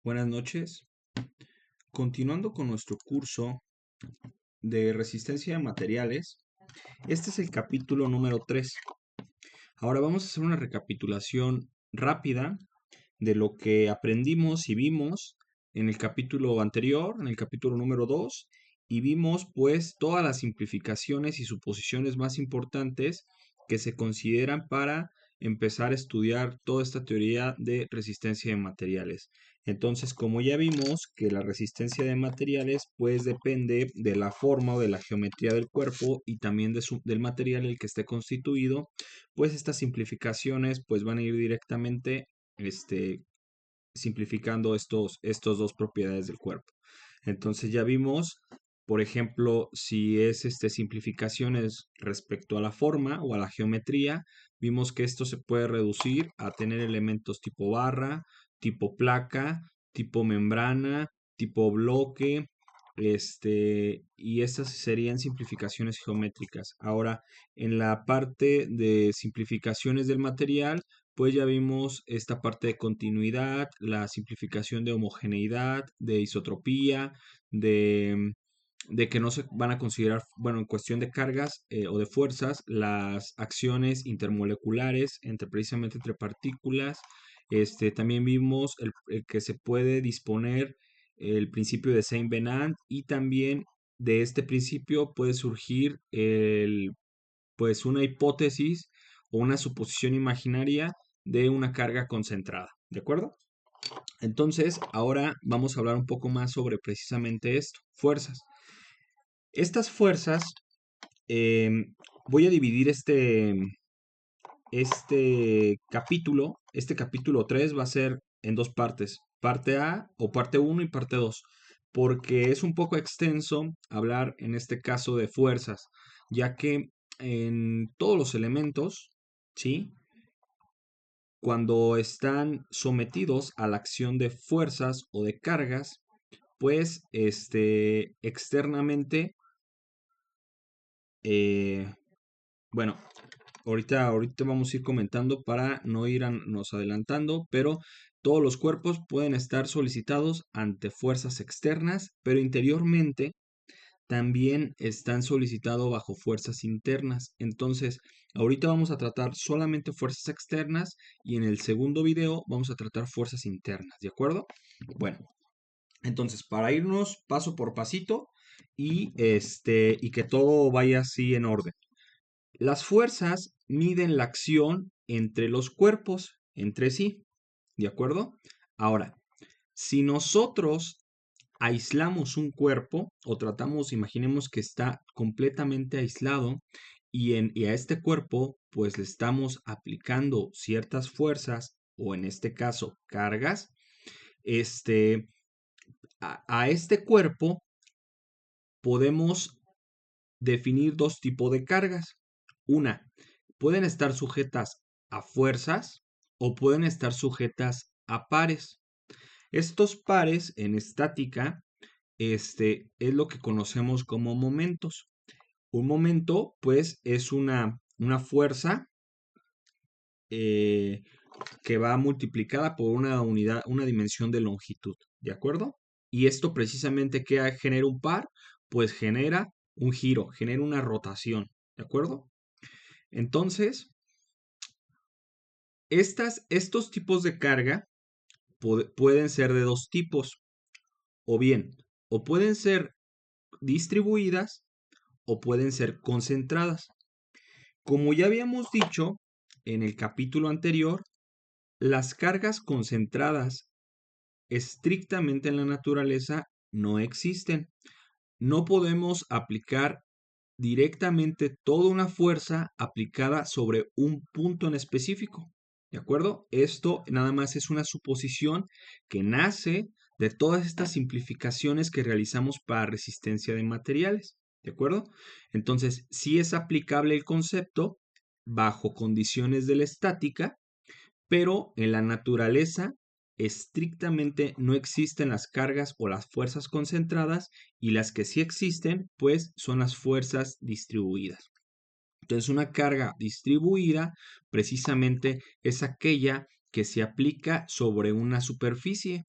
Buenas noches. Continuando con nuestro curso de resistencia de materiales, este es el capítulo número 3. Ahora vamos a hacer una recapitulación rápida de lo que aprendimos y vimos en el capítulo anterior, en el capítulo número 2, y vimos pues todas las simplificaciones y suposiciones más importantes que se consideran para empezar a estudiar toda esta teoría de resistencia de materiales. Entonces, como ya vimos que la resistencia de materiales pues depende de la forma o de la geometría del cuerpo y también del material en el que esté constituido, pues estas simplificaciones pues van a ir directamente este, simplificando estos dos propiedades del cuerpo. Entonces ya vimos, por ejemplo, si es simplificaciones respecto a la forma o a la geometría, vimos que esto se puede reducir a tener elementos tipo barra, tipo placa, tipo membrana, tipo bloque, y estas serían simplificaciones geométricas. Ahora, en la parte de simplificaciones del material, pues ya vimos esta parte de continuidad, la simplificación de homogeneidad, de isotropía, de, de que no se van a considerar, bueno, en cuestión de cargas o de fuerzas, las acciones intermoleculares precisamente entre partículas. También vimos el que se puede disponer el principio de Saint-Venant y también de este principio puede surgir pues una hipótesis o una suposición imaginaria de una carga concentrada, ¿de acuerdo? Entonces, ahora vamos a hablar un poco más sobre precisamente esto, fuerzas. Estas fuerzas, eh, voy a dividir este capítulo 3 va a ser en dos partes, parte A o parte uno y parte 2, porque es un poco extenso hablar en este caso de fuerzas, ya que en todos los elementos, ¿sí? Cuando están sometidos a la acción de fuerzas o de cargas, pues externamente, eh, bueno, ahorita vamos a ir comentando para no irnos adelantando, pero todos los cuerpos pueden estar solicitados ante fuerzas externas, pero interiormente también están solicitados bajo fuerzas internas. Entonces, ahorita vamos a tratar solamente fuerzas externas y en el segundo video vamos a tratar fuerzas internas, ¿de acuerdo? Bueno, entonces, para irnos paso por pasito y que todo vaya así en orden. Las fuerzas miden la acción entre los cuerpos, entre sí, ¿de acuerdo? Ahora, si nosotros aislamos un cuerpo o tratamos, imaginemos que está completamente aislado y a este cuerpo pues le estamos aplicando ciertas fuerzas o en este caso cargas, este, a este cuerpo podemos definir dos tipos de cargas. Una, pueden estar sujetas a fuerzas o pueden estar sujetas a pares. Estos pares en estática, es lo que conocemos como momentos. Un momento, pues, es una fuerza eh, que va multiplicada por una unidad, una dimensión de longitud, ¿de acuerdo? Y esto precisamente, ¿qué genera un par? Pues genera un giro, genera una rotación, ¿de acuerdo? Entonces, estos tipos de carga pueden ser de dos tipos, o bien, o pueden ser distribuidas o pueden ser concentradas. Como ya habíamos dicho en el capítulo anterior, las cargas concentradas estrictamente en la naturaleza no existen. No podemos aplicar directamente toda una fuerza aplicada sobre un punto en específico. ¿De acuerdo? Esto nada más es una suposición que nace de todas estas simplificaciones que realizamos para resistencia de materiales. ¿De acuerdo? Entonces, sí es aplicable el concepto bajo condiciones de la estática, pero en la naturaleza estrictamente no existen las cargas o las fuerzas concentradas y las que sí existen, pues son las fuerzas distribuidas. Entonces, una carga distribuida precisamente es aquella que se aplica sobre una superficie.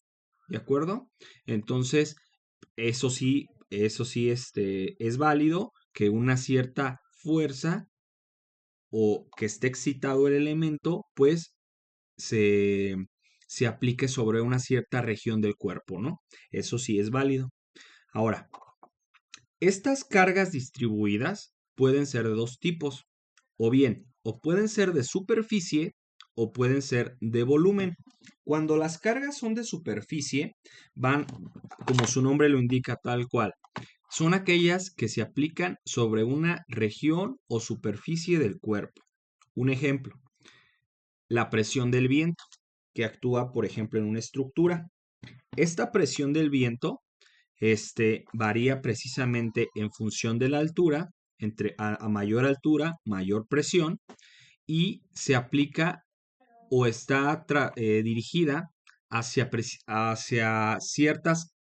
¿de acuerdo? Entonces, eso sí, es válido que una cierta fuerza o que esté excitado el elemento, pues se, se aplique sobre una cierta región del cuerpo, ¿no? Eso sí es válido. Ahora, estas cargas distribuidas pueden ser de dos tipos, o bien, o pueden ser de superficie o pueden ser de volumen. Cuando las cargas son de superficie, van, como su nombre lo indica, tal cual. Son aquellas que se aplican sobre una región o superficie del cuerpo. Un ejemplo, la presión del viento, que actúa, por ejemplo, en una estructura. Esta presión del viento varía precisamente en función de la altura, a mayor altura, mayor presión, y se aplica o está dirigida hacia ciertas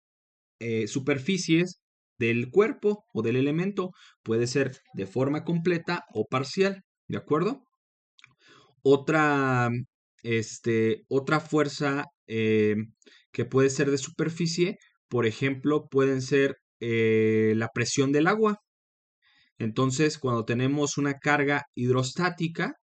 superficies del cuerpo o del elemento. Puede ser de forma completa o parcial, ¿de acuerdo? Otra, otra fuerza que puede ser de superficie, por ejemplo, pueden ser la presión del agua. Entonces, cuando tenemos una carga hidrostática,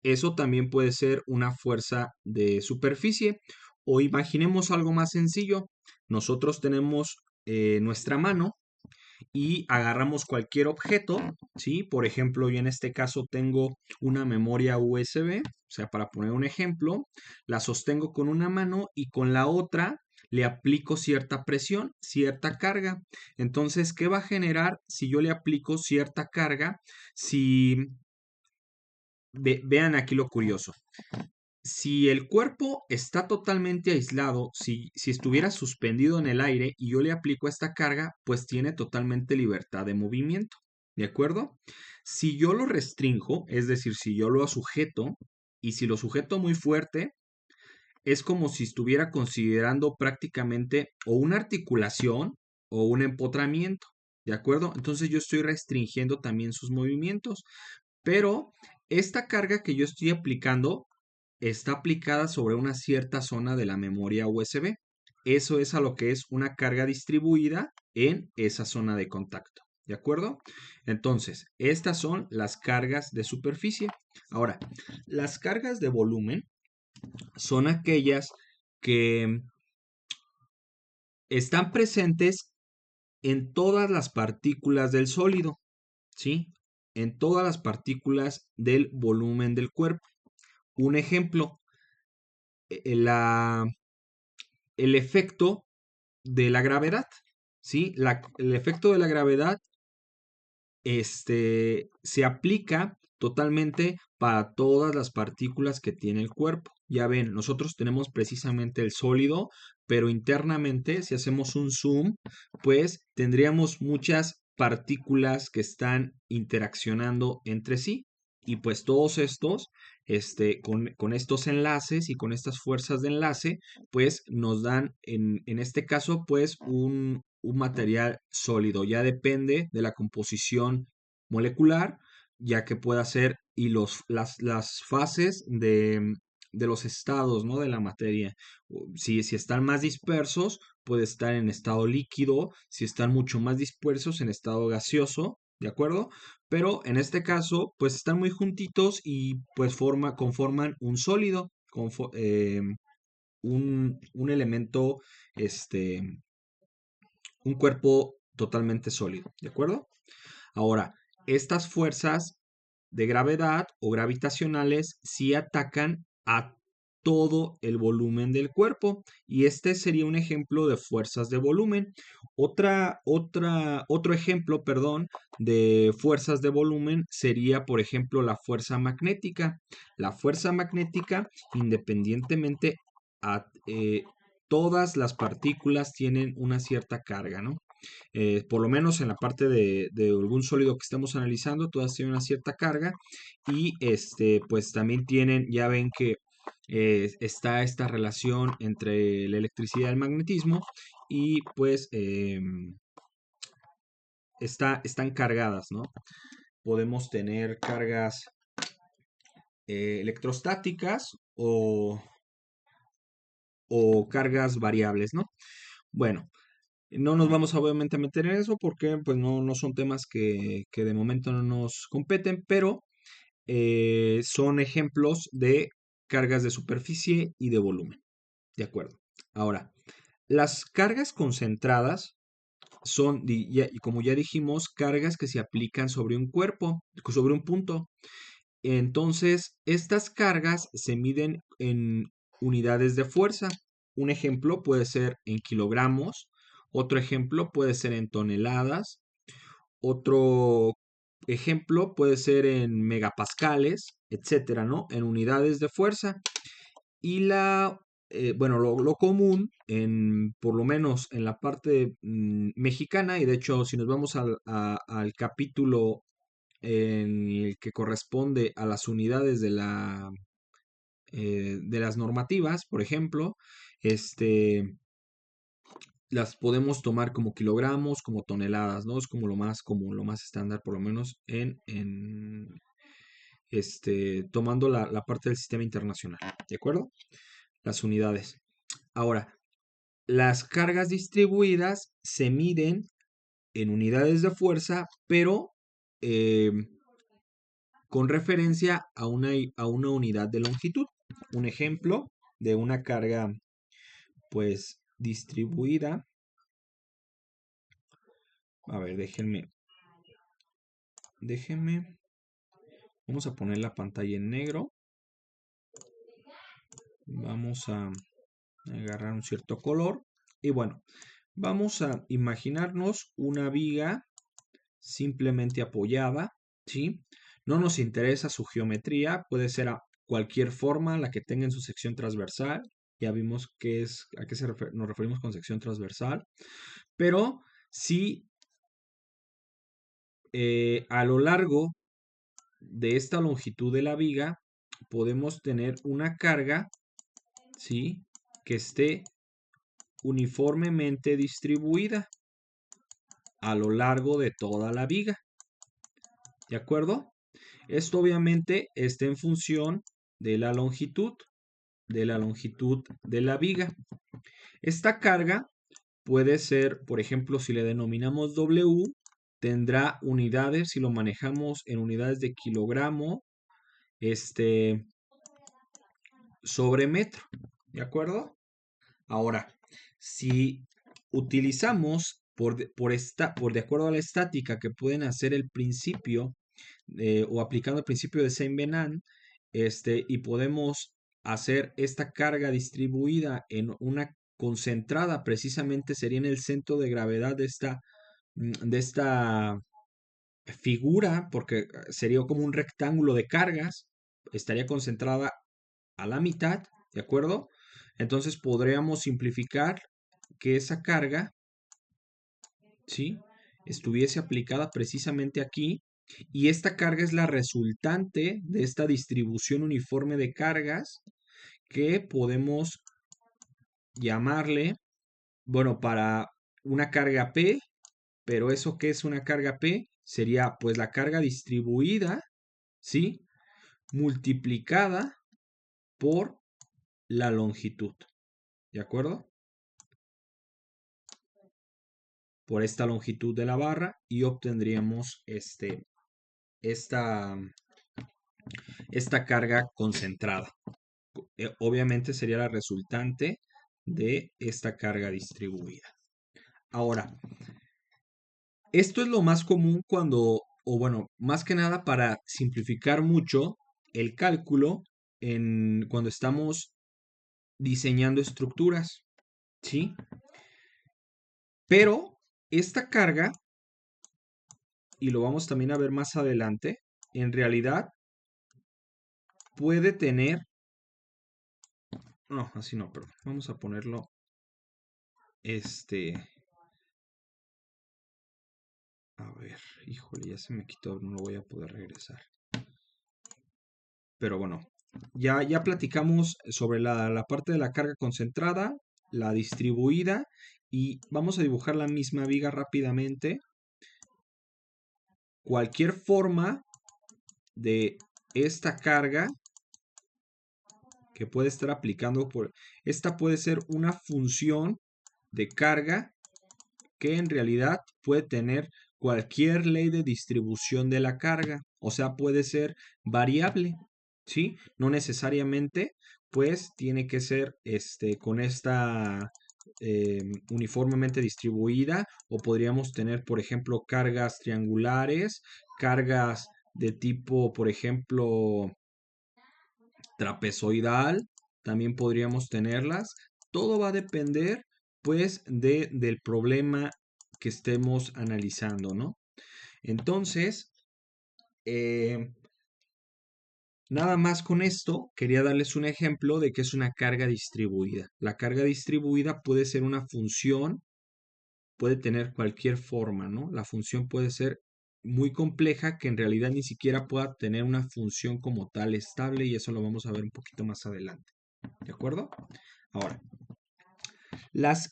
eso también puede ser una fuerza de superficie. O imaginemos algo más sencillo. Nosotros tenemos nuestra mano y agarramos cualquier objeto, ¿sí? Por ejemplo, yo en este caso tengo una memoria USB, o sea, para poner un ejemplo, la sostengo con una mano y con la otra le aplico cierta presión, cierta carga. Entonces, ¿qué va a generar si yo le aplico cierta carga? Si vean aquí lo curioso. Si el cuerpo está totalmente aislado, si estuviera suspendido en el aire y yo le aplico esta carga, pues tiene totalmente libertad de movimiento. ¿De acuerdo? Si yo lo restrinjo, es decir, si yo lo sujeto, y si lo sujeto muy fuerte, es como si estuviera considerando prácticamente o una articulación o un empotramiento. ¿De acuerdo? Entonces yo estoy restringiendo también sus movimientos. Pero esta carga que yo estoy aplicando está aplicada sobre una cierta zona de la memoria USB. Eso es a lo que es una carga distribuida en esa zona de contacto. ¿De acuerdo? Entonces, estas son las cargas de superficie. Ahora, las cargas de volumen son aquellas que están presentes en todas las partículas del sólido, ¿sí? En todas las partículas del volumen del cuerpo. Un ejemplo, la, el efecto de la gravedad, ¿sí? El efecto de la gravedad se aplica totalmente para todas las partículas que tiene el cuerpo. Ya ven, nosotros tenemos precisamente el sólido, pero internamente, si hacemos un zoom, pues tendríamos muchas partículas que están interaccionando entre sí. Y pues todos estos, con estos enlaces y con estas fuerzas de enlace, pues nos dan, en este caso, pues un material sólido. Ya depende de la composición molecular, ya que pueda ser, y las fases de los estados, ¿no? De la materia. Si están más dispersos, puede estar en estado líquido, si están mucho más dispersos, en estado gaseoso, ¿de acuerdo? Pero en este caso, pues están muy juntitos y pues conforman un sólido, un elemento, este, un cuerpo totalmente sólido, ¿de acuerdo? Ahora, estas fuerzas de gravedad o gravitacionales sí atacan a todo el volumen del cuerpo y este sería un ejemplo de fuerzas de volumen. Otro ejemplo, perdón, de fuerzas de volumen sería, por ejemplo, la fuerza magnética. La fuerza magnética, independientemente, todas las partículas tienen una cierta carga, ¿no? Por lo menos en la parte de algún sólido que estemos analizando, todas tienen una cierta carga y pues también tienen, ya ven que está esta relación entre la electricidad y el magnetismo y pues están cargadas, ¿no? Podemos tener cargas electrostáticas o cargas variables, ¿no? Bueno, no nos vamos obviamente a meter en eso porque pues no son temas que de momento no nos competen, pero son ejemplos de cargas de superficie y de volumen. De acuerdo. Ahora, las cargas concentradas son, y como ya dijimos, cargas que se aplican sobre un cuerpo, sobre un punto. Entonces, estas cargas se miden en unidades de fuerza. Un ejemplo puede ser en kilogramos, otro ejemplo puede ser en toneladas, otro ejemplo puede ser en megapascales, etcétera, ¿no? En unidades de fuerza. Y bueno, lo común, por lo menos en la parte mexicana, y de hecho, si nos vamos al capítulo en el que corresponde a las unidades de las normativas, por ejemplo, este, las podemos tomar como kilogramos, como toneladas, ¿no? Es como lo más común, lo más estándar, por lo menos tomando la parte del sistema internacional, ¿de acuerdo? Las unidades. Ahora, las cargas distribuidas se miden en unidades de fuerza, pero eh, con referencia a una unidad de longitud. Un ejemplo de una carga, pues, distribuida. A ver, déjenme. Vamos a poner la pantalla en negro. Vamos a agarrar un cierto color. Y bueno, vamos a imaginarnos una viga simplemente apoyada, ¿sí? No nos interesa su geometría, puede ser a cualquier forma la que tenga en su sección transversal. Ya vimos a qué nos referimos con sección transversal. Pero si a lo largo de esta longitud de la viga podemos tener una carga, ¿sí? Que esté uniformemente distribuida a lo largo de toda la viga. ¿De acuerdo? Esto obviamente está en función de la longitud de la viga. Esta carga puede ser, por ejemplo, si le denominamos W, tendrá unidades, si lo manejamos en unidades de kilogramo, sobre metro, ¿de acuerdo? Ahora, si utilizamos por de acuerdo a la estática que pueden hacer el principio o aplicando el principio de Saint-Venant, y podemos hacer esta carga distribuida en una concentrada, precisamente sería en el centro de gravedad de esta figura, porque sería como un rectángulo de cargas, estaría concentrada a la mitad, ¿de acuerdo? Entonces podríamos simplificar que esa carga, ¿sí? Estuviese aplicada precisamente aquí y esta carga es la resultante de esta distribución uniforme de cargas que podemos llamarle, bueno, para una carga P, pero ¿eso qué es una carga P? Sería pues la carga distribuida, ¿sí? Multiplicada por la longitud, ¿de acuerdo? Por esta longitud de la barra y obtendríamos esta, esta carga concentrada. Obviamente sería la resultante de esta carga distribuida. Ahora, esto es lo más común o bueno, más que nada para simplificar mucho el cálculo cuando estamos diseñando estructuras, ¿sí? Pero esta carga, y lo vamos también a ver más adelante, en realidad puede tener, no, así no, perdón, vamos a ponerlo, a ver, híjole, ya se me quitó, no lo voy a poder regresar. Pero bueno, ya platicamos sobre la parte de la carga concentrada, la distribuida, y vamos a dibujar la misma viga rápidamente. Cualquier forma de esta carga que puede estar aplicando esta puede ser una función de carga que en realidad puede tener cualquier ley de distribución de la carga, o sea, puede ser variable, ¿sí? No necesariamente, pues, tiene que ser con esta uniformemente distribuida, o podríamos tener, por ejemplo, cargas triangulares, cargas de tipo, por ejemplo, trapezoidal, también podríamos tenerlas. Todo va a depender, pues, del problema que estemos analizando, ¿no? Entonces, eh, nada más con esto, quería darles un ejemplo de que es una carga distribuida. La carga distribuida puede ser una función, puede tener cualquier forma, ¿no? La función puede ser muy compleja que en realidad ni siquiera pueda tener una función como tal estable y eso lo vamos a ver un poquito más adelante. ¿De acuerdo? Ahora,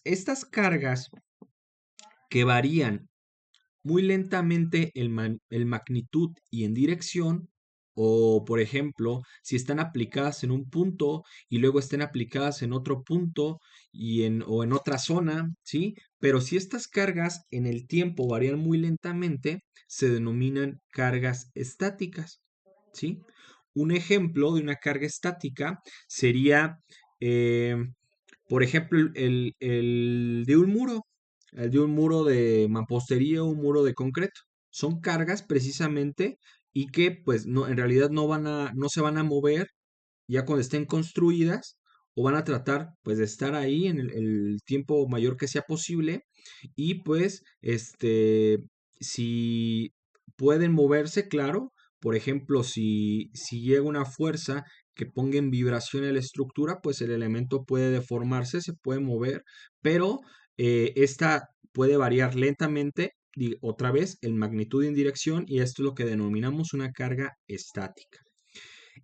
estas cargas que varían muy lentamente en magnitud y en dirección, o por ejemplo, si están aplicadas en un punto y luego estén aplicadas en otro punto o en otra zona, ¿sí? Pero si estas cargas en el tiempo varían muy lentamente, se denominan cargas estáticas, ¿sí? Un ejemplo de una carga estática sería, eh, por ejemplo, el de un muro, el de un muro de mampostería o un muro de concreto. Son cargas precisamente y que pues no, en realidad no se van a mover ya cuando estén construidas o van a tratar pues de estar ahí en el tiempo mayor que sea posible y pues si pueden moverse, claro, por ejemplo, si llega una fuerza que ponga en vibración a la estructura, pues el elemento puede deformarse, se puede mover, pero esta puede variar lentamente, otra vez, en magnitud y en dirección, y esto es lo que denominamos una carga estática.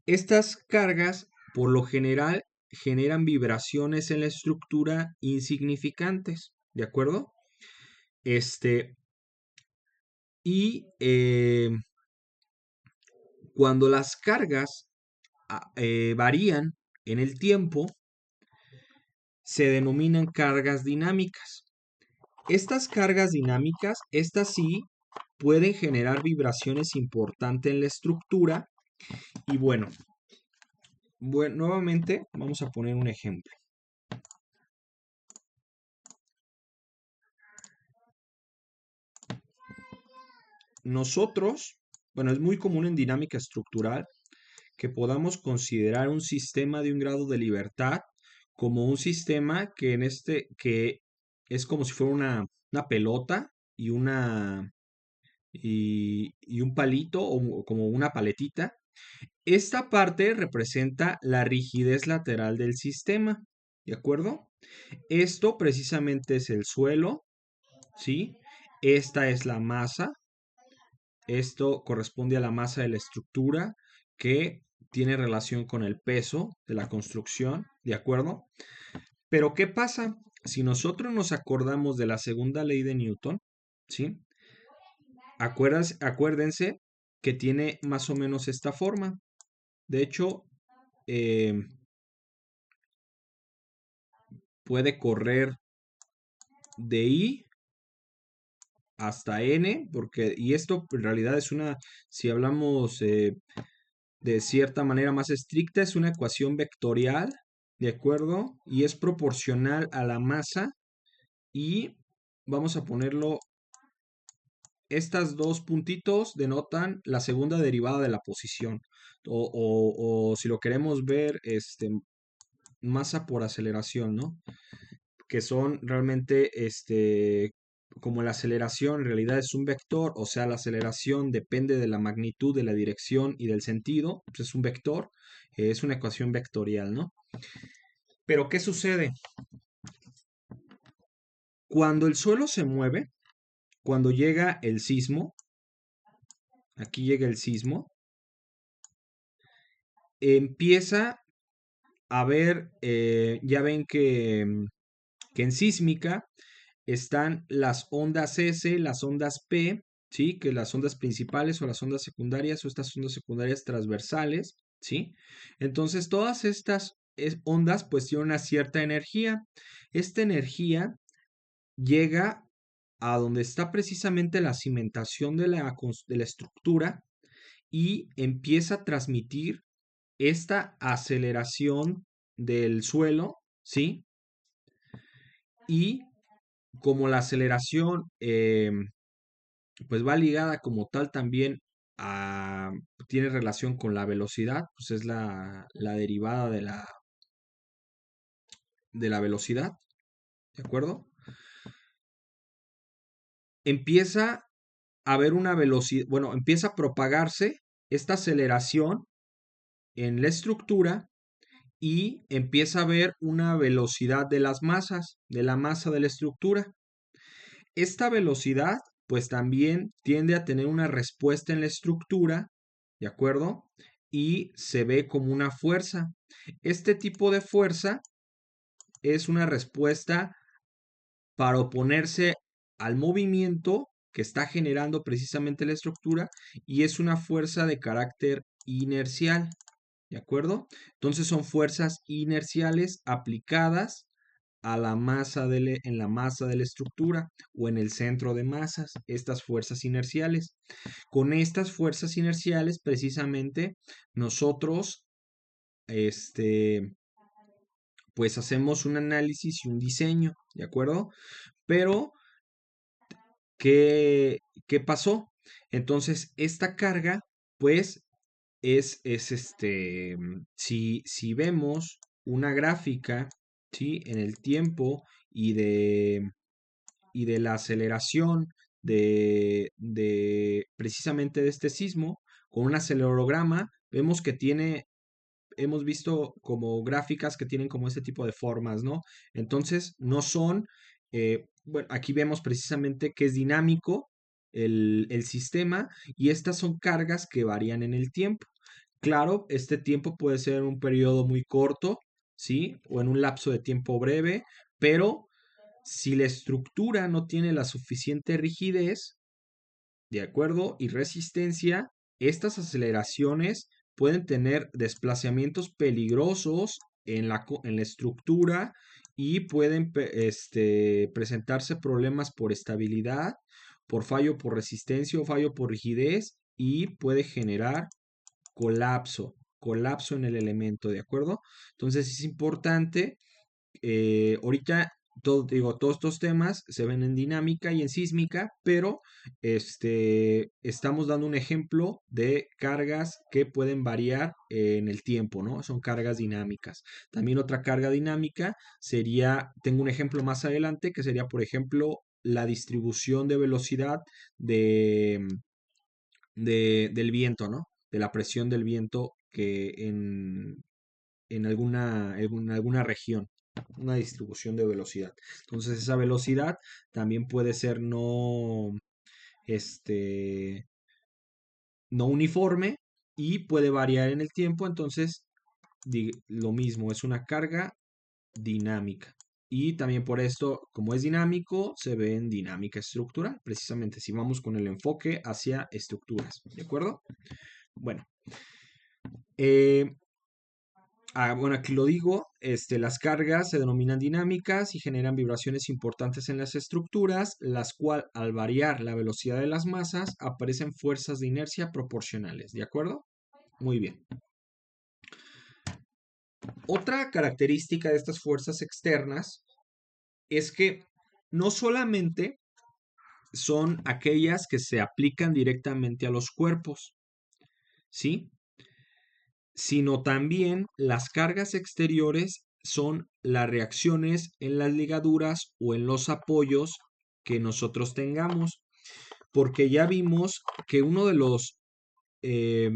Estas cargas, por lo general, generan vibraciones en la estructura insignificantes, ¿de acuerdo? Este, y cuando las cargas varían en el tiempo, se denominan cargas dinámicas. Estas cargas dinámicas, estas sí, pueden generar vibraciones importantes en la estructura. Y bueno, nuevamente vamos a poner un ejemplo. Nosotros, bueno, es muy común en dinámica estructural que podamos considerar un sistema de un grado de libertad como un sistema que es como si fuera una pelota y y un palito o como una paletita. Esta parte representa la rigidez lateral del sistema, ¿de acuerdo? Esto precisamente es el suelo, ¿sí? Esta es la masa. Esto corresponde a la masa de la estructura que tiene relación con el peso de la construcción, ¿de acuerdo? Pero ¿qué pasa? Si nosotros nos acordamos de la segunda ley de Newton, ¿sí? Acuérdense que tiene más o menos esta forma. De hecho, eh, puede correr de I hasta N, y esto en realidad es si hablamos de cierta manera más estricta, es una ecuación vectorial, ¿de acuerdo? Y es proporcional a la masa y vamos a ponerlo, estas dos puntitos denotan la segunda derivada de la posición. O si lo queremos ver, masa por aceleración, ¿no? Que son realmente, como la aceleración en realidad es un vector, o sea, la aceleración depende de la magnitud, de la dirección y del sentido, pues es un vector, es una ecuación vectorial, ¿no? Pero ¿qué sucede? Cuando el suelo se mueve, cuando llega el sismo, aquí llega el sismo, empieza a ver, ya ven que en sísmica están las ondas S, las ondas P, ¿sí? Que las ondas principales o las ondas secundarias o estas ondas secundarias transversales, ¿sí? Entonces, todas estas ondas pues tienen una cierta energía. Esta energía llega a donde está precisamente la cimentación de la estructura y empieza a transmitir esta aceleración del suelo, ¿sí? Y como la aceleración pues va ligada como tal también a, tiene relación con la velocidad, pues es la derivada de la velocidad, ¿de acuerdo? Empieza a haber una velocidad, bueno, empieza a propagarse esta aceleración en la estructura y empieza a haber una velocidad de las masas, de la masa de la estructura. Esta velocidad, pues también tiende a tener una respuesta en la estructura, ¿de acuerdo? Y se ve como una fuerza. Este tipo de fuerza es una respuesta para oponerse al movimiento que está generando precisamente la estructura y es una fuerza de carácter inercial, ¿de acuerdo? Entonces son fuerzas inerciales aplicadas a la masa en la masa de la estructura o en el centro de masas, estas fuerzas inerciales. Con estas fuerzas inerciales, precisamente, nosotros, pues hacemos un análisis y un diseño, ¿de acuerdo? Pero, ¿qué, qué pasó? Entonces, esta carga, pues, si vemos una gráfica, ¿sí? En el tiempo y de la aceleración precisamente de este sismo, con un acelerograma, vemos que hemos visto como gráficas que tienen como este tipo de formas, ¿no? Entonces, no son, bueno, aquí vemos precisamente que es dinámico el sistema y estas son cargas que varían en el tiempo. Claro, este tiempo puede ser un periodo muy corto, ¿sí? O en un lapso de tiempo breve, pero si la estructura no tiene la suficiente rigidez, ¿de acuerdo? Y resistencia, estas aceleraciones pueden tener desplazamientos peligrosos en la estructura y pueden presentarse problemas por estabilidad, por fallo por resistencia o fallo por rigidez y puede generar colapso en el elemento, ¿de acuerdo? Entonces es importante ahorita digo, todos estos temas se ven en dinámica y en sísmica, pero estamos dando un ejemplo de cargas que pueden variar en el tiempo, ¿no? Son cargas dinámicas. También otra carga dinámica sería, tengo un ejemplo más adelante, que sería, por ejemplo, la distribución de velocidad de, del viento, ¿no? De la presión del viento que en alguna región, una distribución de velocidad. Entonces esa velocidad también puede ser este, no uniforme y puede variar en el tiempo. Entonces, lo mismo, es una carga dinámica. Y también por esto, como es dinámico, se ve en dinámica estructural, precisamente si vamos con el enfoque hacia estructuras, ¿de acuerdo? Bueno, eh, bueno, aquí lo digo, las cargas se denominan dinámicas y generan vibraciones importantes en las estructuras, las cuales al variar la velocidad de las masas aparecen fuerzas de inercia proporcionales, ¿de acuerdo? Muy bien. Otra característica de estas fuerzas externas es que no solamente son aquellas que se aplican directamente a los cuerpos, ¿sí? Sino también las cargas exteriores son las reacciones en las ligaduras o en los apoyos que nosotros tengamos, porque ya vimos que uno de los eh,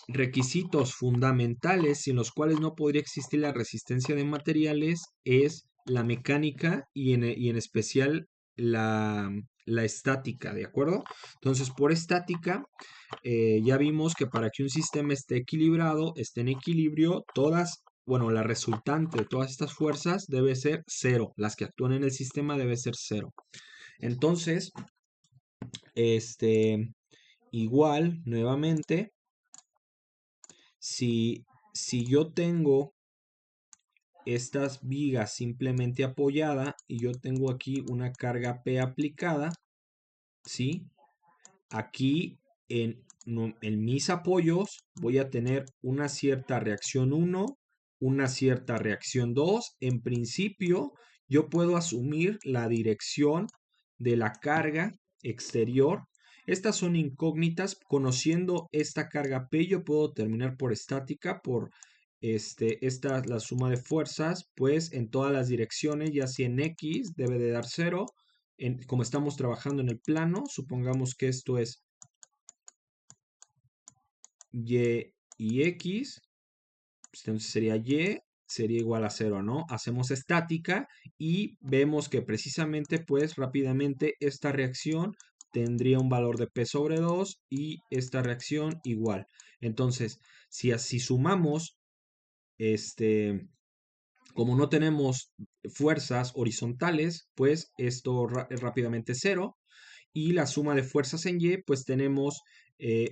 requisitos fundamentales sin los cuales no podría existir la resistencia de materiales es la mecánica y en especial la estática, ¿de acuerdo? Entonces, por estática, ya vimos que para que un sistema esté equilibrado, esté en equilibrio, bueno, la resultante de todas estas fuerzas debe ser cero. Las que actúan en el sistema debe ser cero. Entonces, igual, nuevamente, si yo tengo estas vigas simplemente apoyada y yo tengo aquí una carga P aplicada, ¿sí? Aquí en mis apoyos voy a tener una cierta reacción 1, una cierta reacción 2. En principio, yo puedo asumir la dirección de la carga exterior. Estas son incógnitas. Conociendo esta carga P, yo puedo terminar por estática, por la suma de fuerzas, pues en todas las direcciones, ya sea en X, debe de dar 0. Como estamos trabajando en el plano, supongamos que esto es Y y X, pues entonces sería Y, sería igual a 0, ¿no? Hacemos estática y vemos que precisamente, pues rápidamente, esta reacción tendría un valor de P sobre 2 y esta reacción igual. Entonces, si así sumamos, como no tenemos fuerzas horizontales, pues esto es rápidamente 0. Y la suma de fuerzas en Y, pues tenemos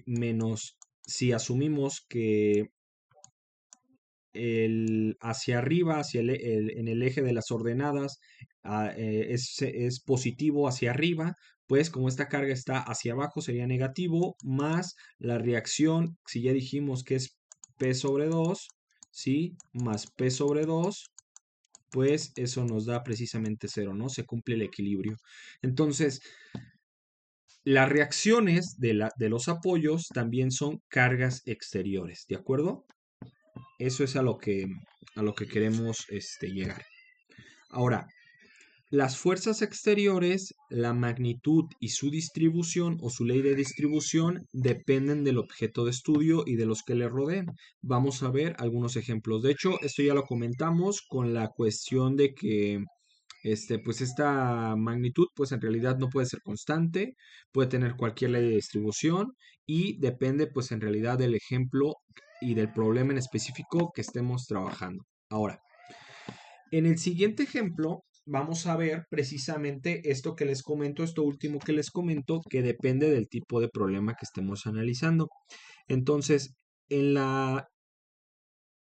menos, si asumimos que hacia arriba, en el eje de las ordenadas, es positivo hacia arriba, pues como esta carga está hacia abajo sería negativo, más la reacción, si ya dijimos que es P sobre 2, ¿sí? Más P sobre 2, pues eso nos da precisamente 0, ¿no? Se cumple el equilibrio. Entonces, las reacciones de los apoyos también son cargas exteriores, ¿de acuerdo? Eso es a lo que queremos llegar. Ahora, las fuerzas exteriores, la magnitud y su distribución o su ley de distribución dependen del objeto de estudio y de los que le rodeen. Vamos a ver algunos ejemplos. De hecho, esto ya lo comentamos con la cuestión de que pues esta magnitud, pues en realidad no puede ser constante, puede tener cualquier ley de distribución y depende, pues en realidad del ejemplo y del problema en específico que estemos trabajando. Ahora, en el siguiente ejemplo, vamos a ver precisamente esto que les comento, esto último que les comento, que depende del tipo de problema que estemos analizando. Entonces, en la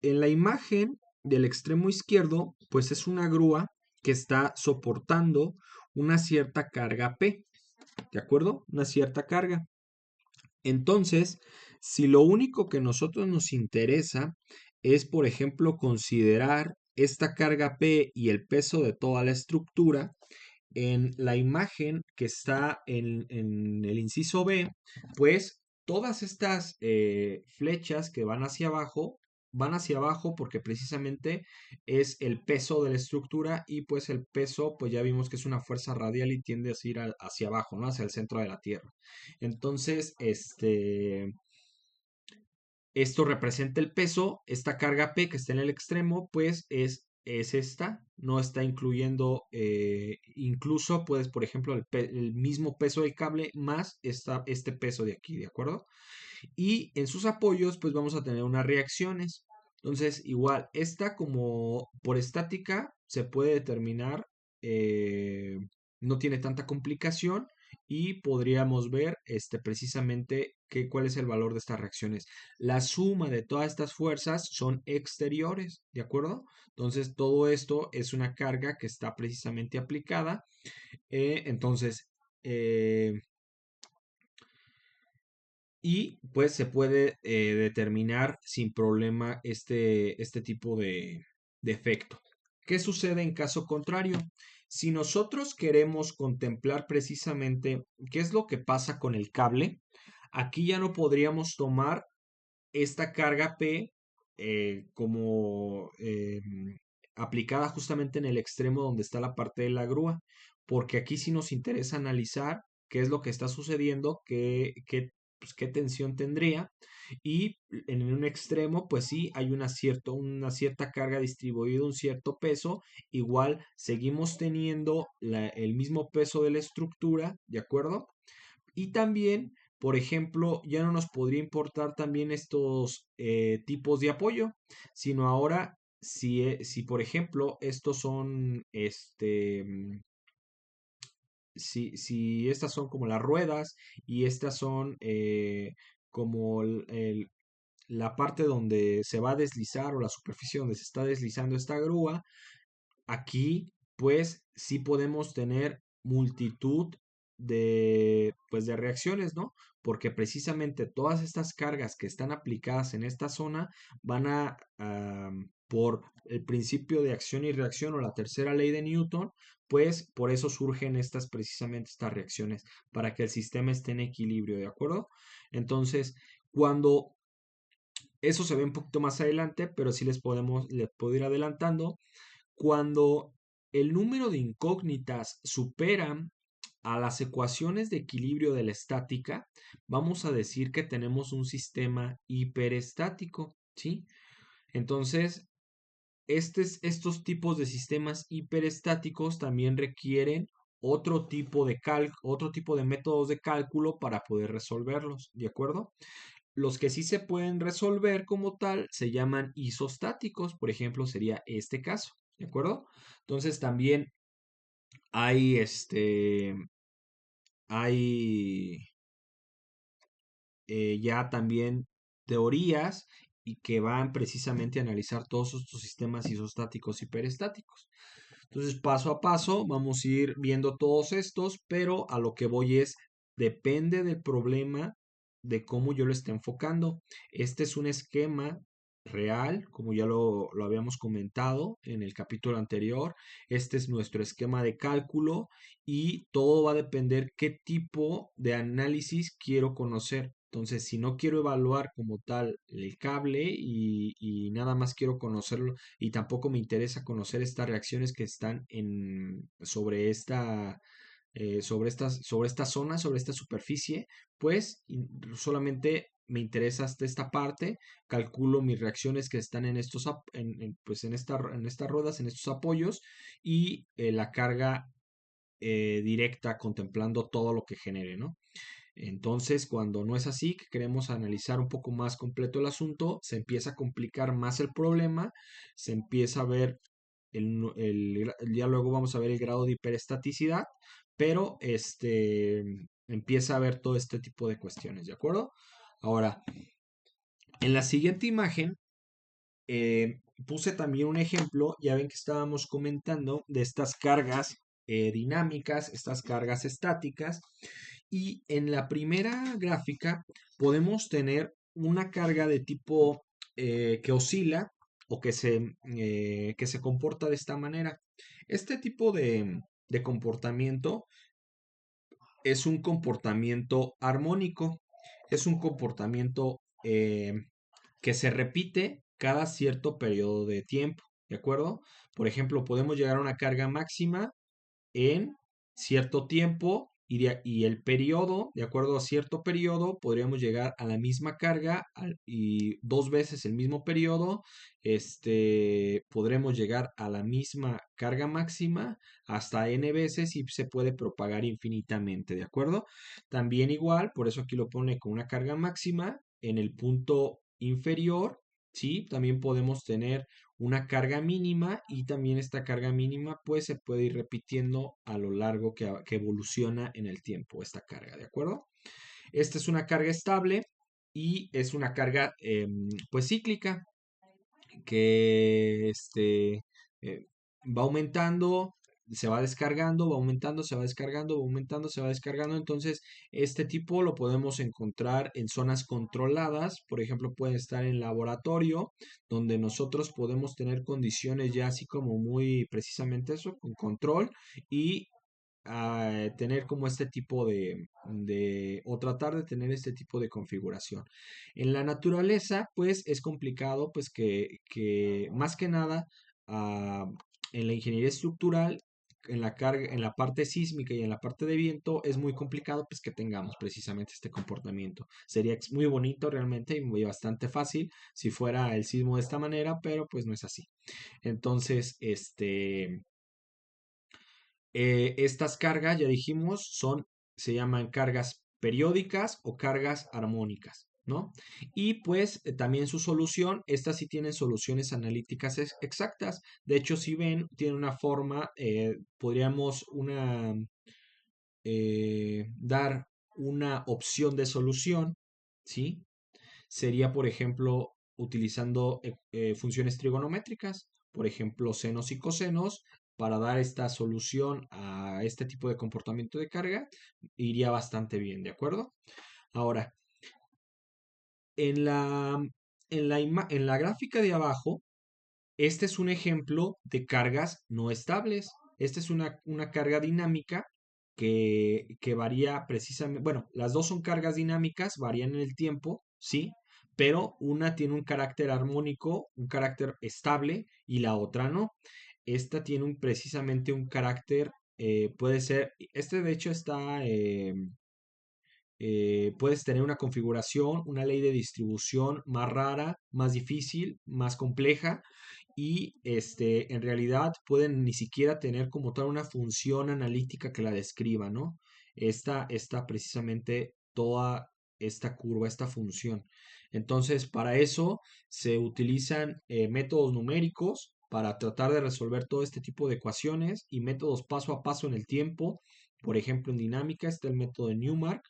imagen del extremo izquierdo, pues es una grúa que está soportando una cierta carga P, ¿de acuerdo? Una cierta carga. Entonces, si lo único que a nosotros nos interesa es, por ejemplo, considerar esta carga P y el peso de toda la estructura, en la imagen que está en el inciso B, pues todas estas flechas que van hacia abajo porque precisamente es el peso de la estructura y pues el peso, pues ya vimos que es una fuerza radial y tiende a ir hacia abajo, ¿no? Hacia el centro de la Tierra. Entonces, esto representa el peso, esta carga P que está en el extremo, pues es esta, no está incluyendo, incluso puedes, por ejemplo, el mismo peso del cable más este peso de aquí, ¿de acuerdo? Y en sus apoyos, pues vamos a tener unas reacciones. Entonces, igual, esta como por estática se puede determinar, eh, no tiene tanta complicación y podríamos ver precisamente cuál es el valor de estas reacciones. La suma de todas estas fuerzas son exteriores, ¿de acuerdo? Entonces, todo esto es una carga que está precisamente aplicada. Entonces, eh, y pues se puede determinar sin problema este tipo de efecto. ¿Qué sucede en caso contrario? Si nosotros queremos contemplar precisamente qué es lo que pasa con el cable, aquí ya no podríamos tomar esta carga P como aplicada justamente en el extremo donde está la parte de la grúa, porque aquí sí nos interesa analizar qué es lo que está sucediendo, pues, qué tensión tendría, y en un extremo, pues sí, hay una cierta carga distribuida, un cierto peso, igual seguimos teniendo el mismo peso de la estructura, ¿de acuerdo? Y también, por ejemplo, ya no nos podría importar también estos tipos de apoyo, sino ahora, si por ejemplo estos son, si estas son como las ruedas y estas son como la parte donde se va a deslizar o la superficie donde se está deslizando esta grúa, aquí pues sí podemos tener multitud pues, de reacciones, ¿no? Porque precisamente todas estas cargas que están aplicadas en esta zona van por el principio de acción y reacción o la tercera ley de Newton, pues por eso surgen precisamente estas reacciones, para que el sistema esté en equilibrio, ¿de acuerdo? Entonces, cuando eso se ve un poquito más adelante, pero sí les puedo ir adelantando. Cuando el número de incógnitas superan a las ecuaciones de equilibrio de la estática, vamos a decir que tenemos un sistema hiperestático, ¿sí? Entonces, estos tipos de sistemas hiperestáticos también requieren otro tipo de métodos de cálculo para poder resolverlos, ¿de acuerdo? Los que sí se pueden resolver como tal se llaman isostáticos, por ejemplo, sería este caso, ¿de acuerdo? Entonces también hay hay ya también teorías y que van precisamente a analizar todos estos sistemas isostáticos y hiperestáticos. Entonces, paso a paso, vamos a ir viendo todos estos, pero a lo que voy es, depende del problema de cómo yo lo esté enfocando. Este es un esquema real, como ya lo habíamos comentado en el capítulo anterior. Este es nuestro esquema de cálculo y todo va a depender qué tipo de análisis quiero conocer. Entonces, si no quiero evaluar como tal el cable y nada más quiero conocerlo y tampoco me interesa conocer estas reacciones que están sobre esta zona, sobre esta superficie, pues solamente me interesa hasta esta parte, calculo mis reacciones que están en pues en estas ruedas, en estos apoyos y la carga directa contemplando todo lo que genere, ¿no? Entonces, cuando no es así, que queremos analizar un poco más completo el asunto, se empieza a complicar más el problema, se empieza a ver ya luego vamos a ver el grado de hiperestaticidad, pero empieza a ver todo este tipo de cuestiones, ¿de acuerdo? Ahora, en la siguiente imagen puse también un ejemplo, ya ven que estábamos comentando de estas cargas dinámicas, estas cargas estáticas, y en la primera gráfica podemos tener una carga de tipo que oscila o que se comporta de esta manera. Este tipo de comportamiento es un comportamiento armónico, es un comportamiento que se repite cada cierto periodo de tiempo, ¿de acuerdo? Por ejemplo, podemos llegar a una carga máxima en cierto tiempo y el periodo, de acuerdo a cierto periodo, podríamos llegar a la misma carga y dos veces el mismo periodo, podremos llegar a la misma carga máxima hasta n veces y se puede propagar infinitamente, ¿de acuerdo? También igual, por eso aquí lo pone con una carga máxima en el punto inferior, ¿sí? También podemos tener una carga mínima y también esta carga mínima pues se puede ir repitiendo a lo largo que evoluciona en el tiempo esta carga, ¿de acuerdo? Esta es una carga estable y es una carga pues cíclica que va aumentando, se va descargando, va aumentando, se va descargando, va aumentando, se va descargando. Entonces, este tipo lo podemos encontrar en zonas controladas, por ejemplo, puede estar en laboratorio, donde nosotros podemos tener condiciones ya así como muy precisamente eso, con control y tener como este tipo o tratar de tener este tipo de configuración. En la naturaleza, pues es complicado, pues que más que nada en la ingeniería estructural, en la parte sísmica y en la parte de viento, es muy complicado pues que tengamos precisamente este comportamiento. Sería muy bonito realmente y muy bastante fácil si fuera el sismo de esta manera, pero pues no es así. Entonces, estas cargas, ya dijimos, se llaman cargas periódicas o cargas armónicas, ¿no? Y pues también su solución, estas sí tienen soluciones analíticas exactas. De hecho, si ven, tiene una forma, podríamos dar una opción de solución, ¿sí? sería, por ejemplo, utilizando funciones trigonométricas, por ejemplo, senos y cosenos, para dar esta solución a este tipo de comportamiento de carga, iría bastante bien, ¿de acuerdo? Ahora, en en la gráfica de abajo, este es un ejemplo de cargas no estables. Esta es una carga dinámica que varía precisamente, bueno, las dos son cargas dinámicas, varían en el tiempo, sí, pero una tiene un carácter armónico, un carácter estable y la otra no. Esta tiene precisamente un carácter, puede ser, este de hecho está, puedes tener una configuración, una ley de distribución más rara, más difícil, más compleja y en realidad pueden ni siquiera tener como tal una función analítica que la describa, ¿no? Esta precisamente toda esta curva, esta función. Entonces, para eso se utilizan métodos numéricos para tratar de resolver todo este tipo de ecuaciones y métodos paso a paso en el tiempo. Por ejemplo, en dinámica está el método de Newmark,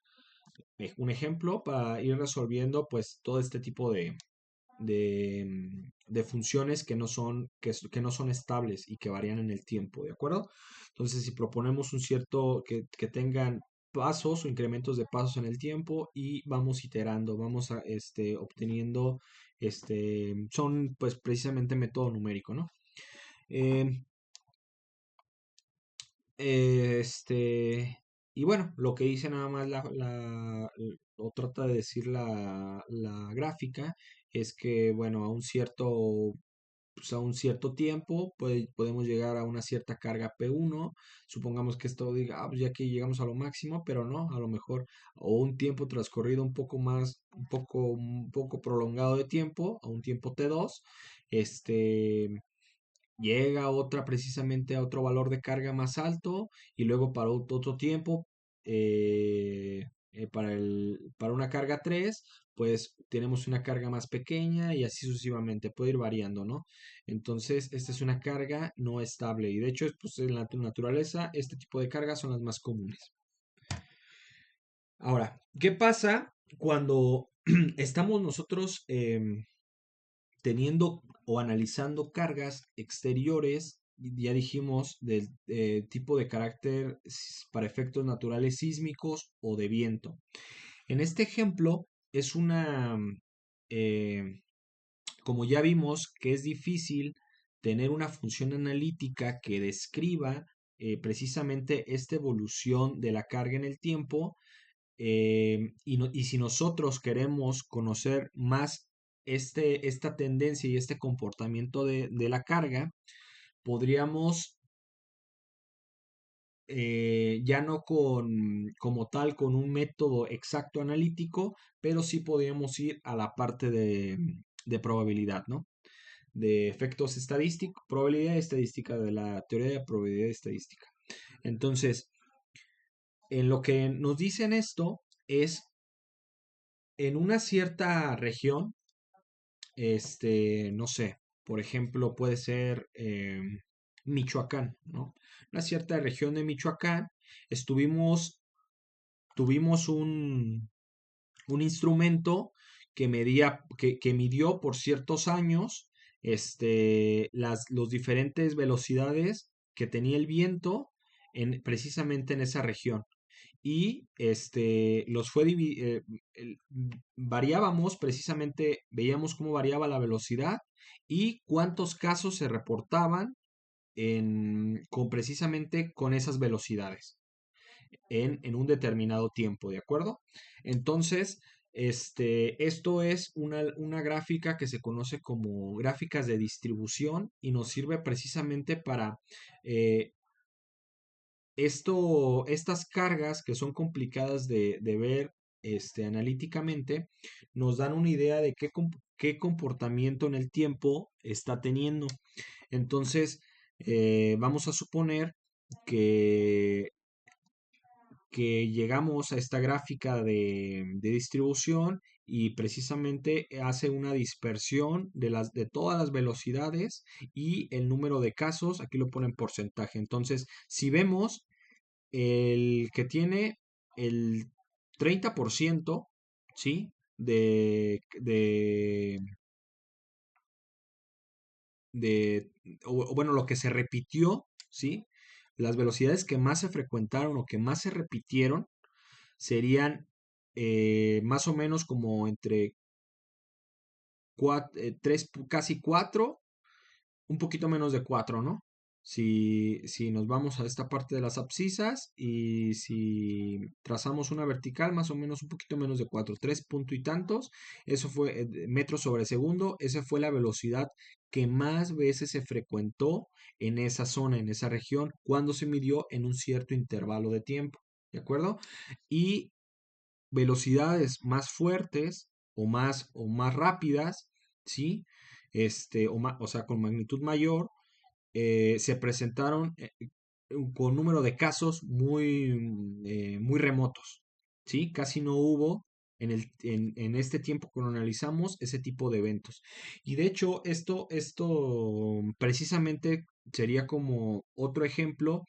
un ejemplo para ir resolviendo pues todo este tipo de funciones que no son, que no son estables y que varían en el tiempo, ¿de acuerdo? Entonces, si proponemos un cierto, que tengan pasos o incrementos de pasos en el tiempo y vamos iterando, vamos a, obteniendo, son pues precisamente método numérico, ¿no? Eh, y bueno, lo que dice nada más o trata de decir la gráfica es que, bueno, pues a un cierto tiempo podemos llegar a una cierta carga P1. Supongamos que esto diga, pues ya que llegamos a lo máximo, pero no, a lo mejor, o un tiempo transcurrido un poco más, un poco prolongado de tiempo, a un tiempo T2, este llega otra precisamente a otro valor de carga más alto y luego para otro tiempo, para una carga 3 pues tenemos una carga más pequeña y así sucesivamente, puede ir variando, ¿no? Entonces, esta es una carga no estable y de hecho, pues en la naturaleza, este tipo de cargas son las más comunes. Ahora, ¿qué pasa cuando estamos nosotros teniendo o analizando cargas exteriores, ya dijimos, del tipo de carácter para efectos naturales sísmicos o de viento? En este ejemplo es eh, como ya vimos que es difícil tener una función analítica que describa precisamente esta evolución de la carga en el tiempo, y si nosotros queremos conocer más esta tendencia y este comportamiento de la carga, podríamos ya no como tal con un método exacto analítico, pero sí podríamos ir a la parte de probabilidad, ¿no? De efectos estadísticos, probabilidad estadística, de la teoría de probabilidad estadística. Entonces, en lo que nos dicen esto es en una cierta región, no sé, por ejemplo, puede ser Michoacán, ¿no? Una cierta región de Michoacán, estuvimos, tuvimos un instrumento que midió por ciertos años, los diferentes velocidades que tenía el viento precisamente en esa región y los fue variábamos precisamente, veíamos cómo variaba la velocidad y cuántos casos se reportaban precisamente con esas velocidades en un determinado tiempo, ¿de acuerdo? Entonces, esto es una gráfica que se conoce como gráficas de distribución y nos sirve precisamente para eh, estas cargas que son complicadas de ver analíticamente, nos dan una idea de qué comportamiento en el tiempo está teniendo. Entonces, vamos a suponer que, que llegamos a esta gráfica de distribución y precisamente hace una dispersión de todas las velocidades y el número de casos, aquí lo ponen porcentaje. Entonces, si vemos el que tiene el 30%, ¿sí? de, de o bueno, lo que se repitió, ¿sí? Las velocidades que más se frecuentaron o que más se repitieron serían más o menos como entre 3, casi 4, un poquito menos de 4, ¿no? Si nos vamos a esta parte de las abscisas y si trazamos una vertical, más o menos un poquito menos de 4, 3 punto y tantos, eso fue metros sobre segundo, esa fue la velocidad que más veces se frecuentó en esa zona, en esa región, cuando se midió en un cierto intervalo de tiempo, ¿de acuerdo? Y velocidades más fuertes o más rápidas, ¿sí? O sea, con magnitud mayor, se presentaron con número de casos muy remotos, ¿sí? Casi no hubo en este tiempo que lo analizamos ese tipo de eventos. Y de hecho, esto precisamente sería como otro ejemplo,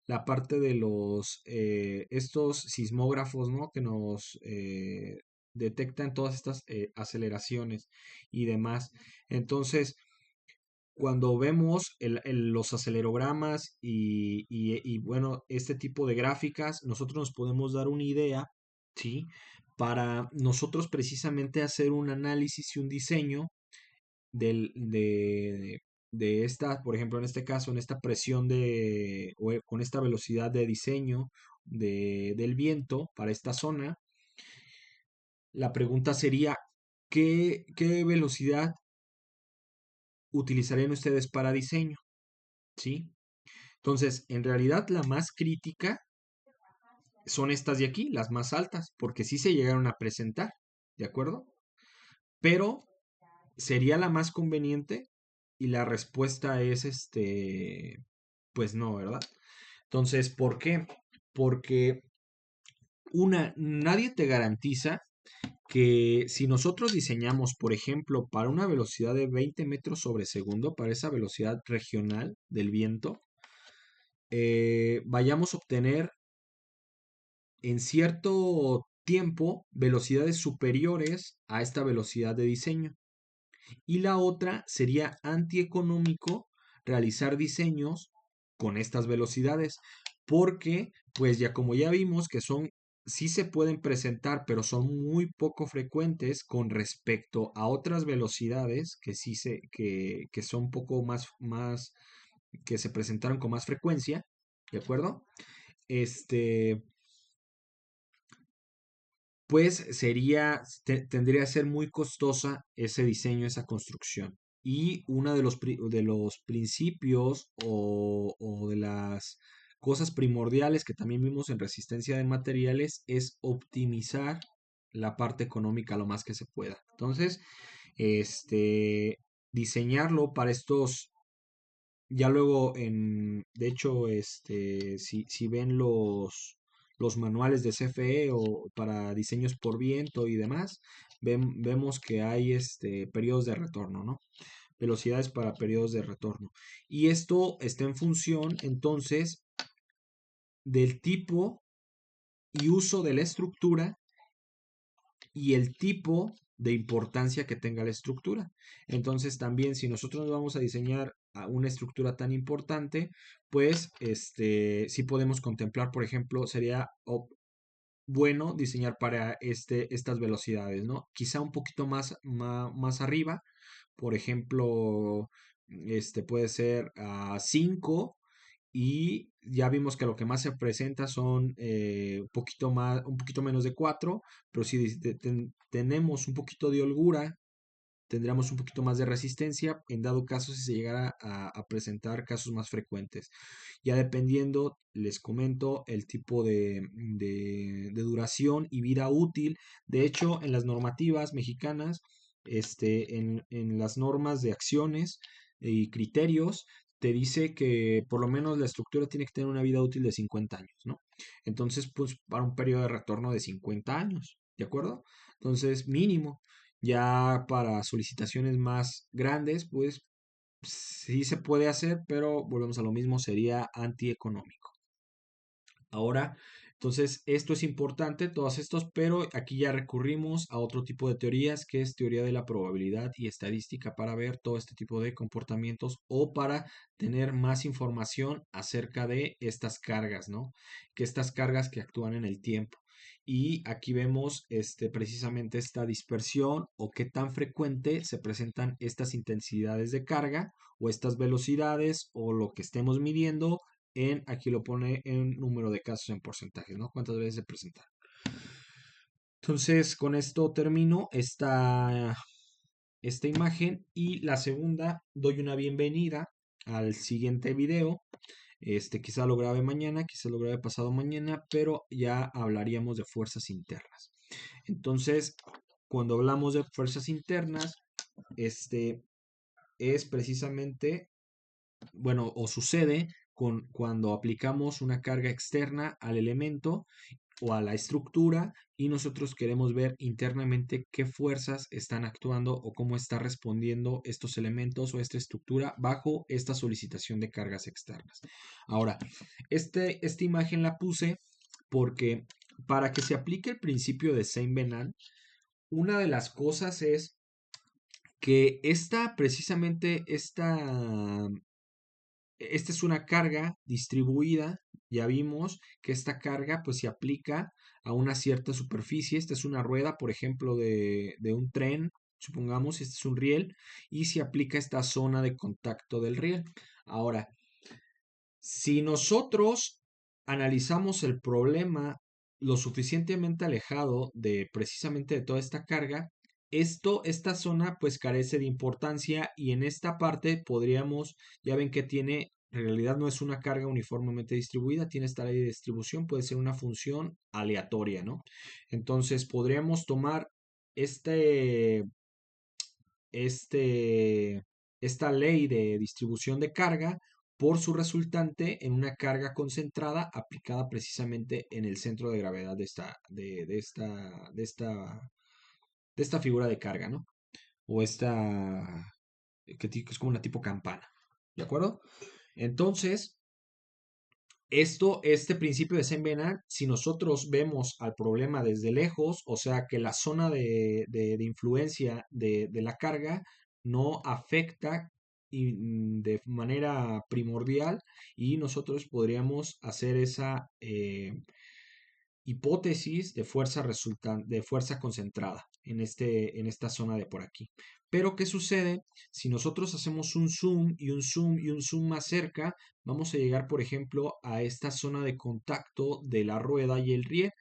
la parte de estos sismógrafos, ¿no? Que nos detectan todas estas aceleraciones y demás. Entonces, cuando vemos los acelerogramas bueno, este tipo de gráficas, nosotros nos podemos dar una idea, ¿sí? Para nosotros precisamente hacer un análisis y un diseño del, de esta, por ejemplo, en este caso, en esta presión con esta velocidad de diseño del viento para esta zona, la pregunta sería, ¿qué velocidad utilizarían ustedes para diseño? ¿Sí? Entonces, en realidad la más crítica son estas de aquí, las más altas, porque sí se llegaron a presentar, ¿de acuerdo? Pero sería la más conveniente y la respuesta es pues no, ¿verdad? Entonces, ¿por qué? Porque nadie te garantiza que si nosotros diseñamos, por ejemplo, para una velocidad de 20 metros sobre segundo, para esa velocidad regional del viento, vayamos a obtener en cierto tiempo velocidades superiores a esta velocidad de diseño. Y la otra sería antieconómico realizar diseños con estas velocidades, porque pues ya como ya vimos que sí se pueden presentar, pero son muy poco frecuentes con respecto a otras velocidades que son un poco que se presentaron con más frecuencia, ¿de acuerdo? Este, pues tendría que ser muy costosa ese diseño, esa construcción. Y uno de los principios o de las cosas primordiales que también vimos en resistencia de materiales es optimizar la parte económica lo más que se pueda. Entonces, diseñarlo para estos, ya luego de hecho, si ven los manuales de CFE o para diseños por viento y demás, vemos que hay periodos de retorno, ¿no? Velocidades para periodos de retorno. Y esto está en función, entonces, del tipo y uso de la estructura y el tipo de importancia que tenga la estructura. Entonces también si nosotros vamos a diseñar una estructura tan importante, pues sí podemos contemplar, por ejemplo, sería bueno diseñar para estas velocidades, ¿no? Quizá un poquito más arriba, por ejemplo, puede ser a 5 y ya vimos que lo que más se presenta son un poquito menos de 4, pero si tenemos un poquito de holgura, tendríamos un poquito más de resistencia, en dado caso si se llegara a presentar casos más frecuentes. Ya dependiendo, les comento, el tipo de duración y vida útil. De hecho, en las normativas mexicanas, en las normas de acciones y criterios, te dice que por lo menos la estructura tiene que tener una vida útil de 50 años, ¿no? Entonces, pues para un periodo de retorno de 50 años, ¿de acuerdo? Entonces, mínimo. Ya para solicitaciones más grandes, pues sí se puede hacer, pero volvemos a lo mismo, sería antieconómico. Ahora, entonces, esto es importante, todos estos, pero aquí ya recurrimos a otro tipo de teorías, que es teoría de la probabilidad y estadística, para ver todo este tipo de comportamientos o para tener más información acerca de estas cargas, ¿no? Que estas cargas que actúan en el tiempo. Y aquí vemos precisamente esta dispersión o qué tan frecuente se presentan estas intensidades de carga o estas velocidades o lo que estemos midiendo aquí lo pone en número de casos en porcentajes, ¿no? ¿Cuántas veces se presenta? Entonces, con esto termino esta imagen y la segunda, doy una bienvenida al siguiente video. Quizá lo grabe mañana, quizá lo grabe pasado mañana, pero ya hablaríamos de fuerzas internas. Entonces, cuando hablamos de fuerzas internas, es precisamente, bueno, o sucede cuando aplicamos una carga externa al elemento o a la estructura y nosotros queremos ver internamente qué fuerzas están actuando o cómo está respondiendo estos elementos o esta estructura bajo esta solicitación de cargas externas. Ahora, esta imagen la puse porque para que se aplique el principio de Saint-Venant, una de las cosas es que esta es una carga distribuida. Ya vimos que esta carga pues se aplica a una cierta superficie. Esta es una rueda, por ejemplo, de un tren, supongamos, este es un riel, y se aplica esta zona de contacto del riel. Ahora, si nosotros analizamos el problema lo suficientemente alejado de precisamente de toda esta carga, esta zona pues carece de importancia y en esta parte podríamos, ya ven que tiene, en realidad no es una carga uniformemente distribuida, tiene esta ley de distribución, puede ser una función aleatoria, ¿no? Entonces podríamos tomar este, este, esta ley de distribución de carga por su resultante en una carga concentrada aplicada precisamente en el centro de gravedad de esta figura de carga, ¿no? O que es como una tipo campana, ¿de acuerdo? Entonces, este principio de Saint-Venant, si nosotros vemos al problema desde lejos, o sea que la zona de influencia de la carga no afecta de manera primordial y nosotros podríamos hacer esa hipótesis de fuerza concentrada en esta zona de por aquí. Pero, ¿qué sucede? Si nosotros hacemos un zoom y un zoom y un zoom más cerca, vamos a llegar, por ejemplo, a esta zona de contacto de la rueda y el riel.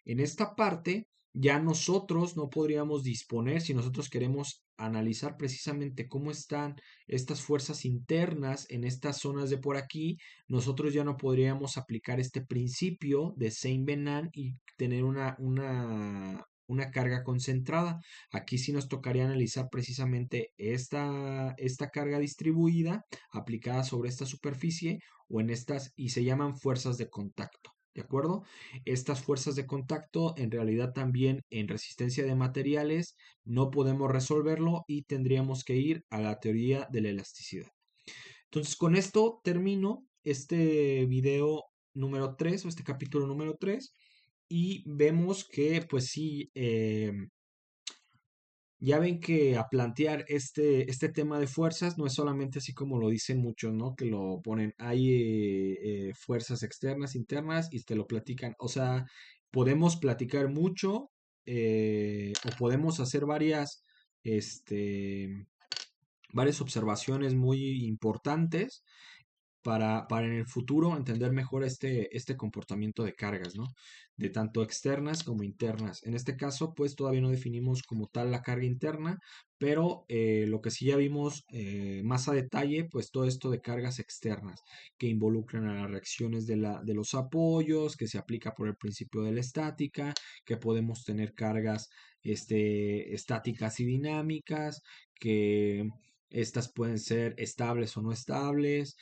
En esta parte ya nosotros no podríamos disponer, si nosotros queremos analizar precisamente cómo están estas fuerzas internas en estas zonas de por aquí, nosotros ya no podríamos aplicar este principio de Saint-Venant y tener una carga concentrada. Aquí sí nos tocaría analizar precisamente esta carga distribuida aplicada sobre esta superficie o en estas, y se llaman fuerzas de contacto. ¿De acuerdo? Estas fuerzas de contacto en realidad también en resistencia de materiales no podemos resolverlo y tendríamos que ir a la teoría de la elasticidad. Entonces con esto termino este video número 3 o este capítulo número 3 y vemos que pues sí, ya ven que a plantear este tema de fuerzas no es solamente así como lo dicen muchos, ¿no? Que lo ponen, hay fuerzas externas, internas y te lo platican. O sea, podemos platicar mucho o podemos hacer este, varias observaciones muy importantes para en el futuro entender mejor este comportamiento de cargas, ¿no? De tanto externas como internas. En este caso, pues todavía no definimos como tal la carga interna, pero lo que sí ya vimos más a detalle, pues todo esto de cargas externas que involucran a las reacciones de los apoyos, que se aplica por el principio de la estática, que podemos tener cargas estáticas y dinámicas, que estas pueden ser estables o no estables.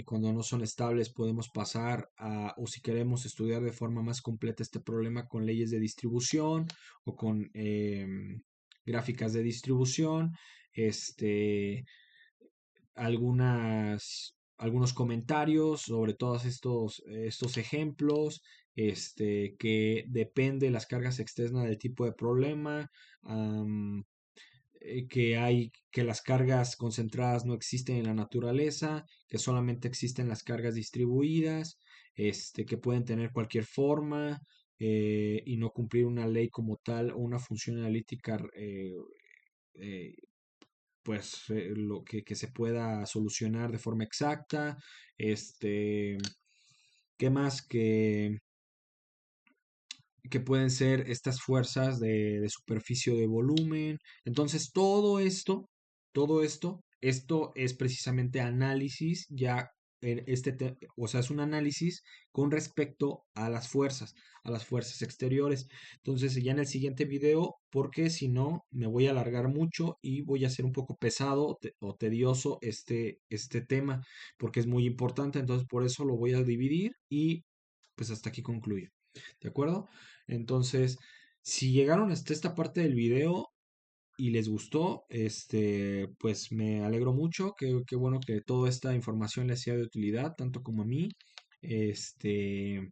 Cuando no son estables podemos pasar o si queremos estudiar de forma más completa este problema con leyes de distribución o con gráficas de distribución, este, algunos comentarios sobre todos estos ejemplos, que depende las cargas externas del tipo de problema, que las cargas concentradas no existen en la naturaleza, que solamente existen las cargas distribuidas, que pueden tener cualquier forma y no cumplir una ley como tal o una función analítica, eh, que se pueda solucionar de forma exacta. ¿Qué más? Que pueden ser estas fuerzas de superficie o de volumen. Entonces, esto es precisamente análisis ya, o sea, es un análisis con respecto a las fuerzas exteriores. Entonces, ya en el siguiente video, porque si no, me voy a alargar mucho y voy a hacer un poco pesado o tedioso este tema, porque es muy importante. Entonces, por eso lo voy a dividir y pues hasta aquí concluyo. ¿De acuerdo? Entonces, si llegaron hasta esta parte del video y les gustó, pues me alegro mucho. Qué bueno que toda esta información les sea de utilidad, tanto como a mí. Este,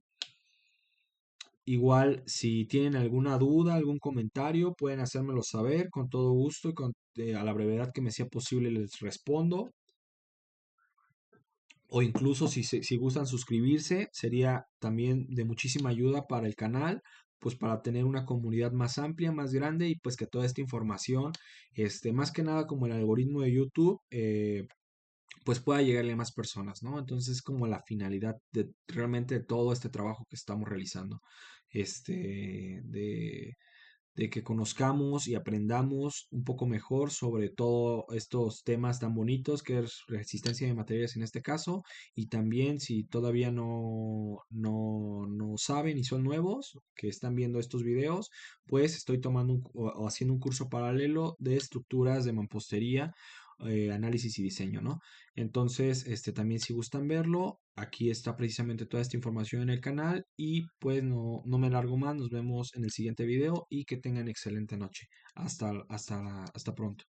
igual, si tienen alguna duda, algún comentario, pueden hacérmelo saber con todo gusto y a la brevedad que me sea posible les respondo. O incluso si gustan suscribirse, sería también de muchísima ayuda para el canal, pues para tener una comunidad más amplia, más grande y pues que toda esta información, más que nada como el algoritmo de YouTube, pues pueda llegarle a más personas, ¿no? Entonces es como la finalidad de realmente de todo este trabajo que estamos realizando, de que conozcamos y aprendamos un poco mejor sobre todos estos temas tan bonitos que es resistencia de materiales en este caso, y también si todavía no saben y son nuevos que están viendo estos videos, pues estoy tomando o haciendo un curso paralelo de estructuras de mampostería, análisis y diseño, ¿no? Entonces, también si gustan verlo, aquí está precisamente toda esta información en el canal y pues no me largo más, nos vemos en el siguiente video y que tengan excelente noche. Hasta pronto.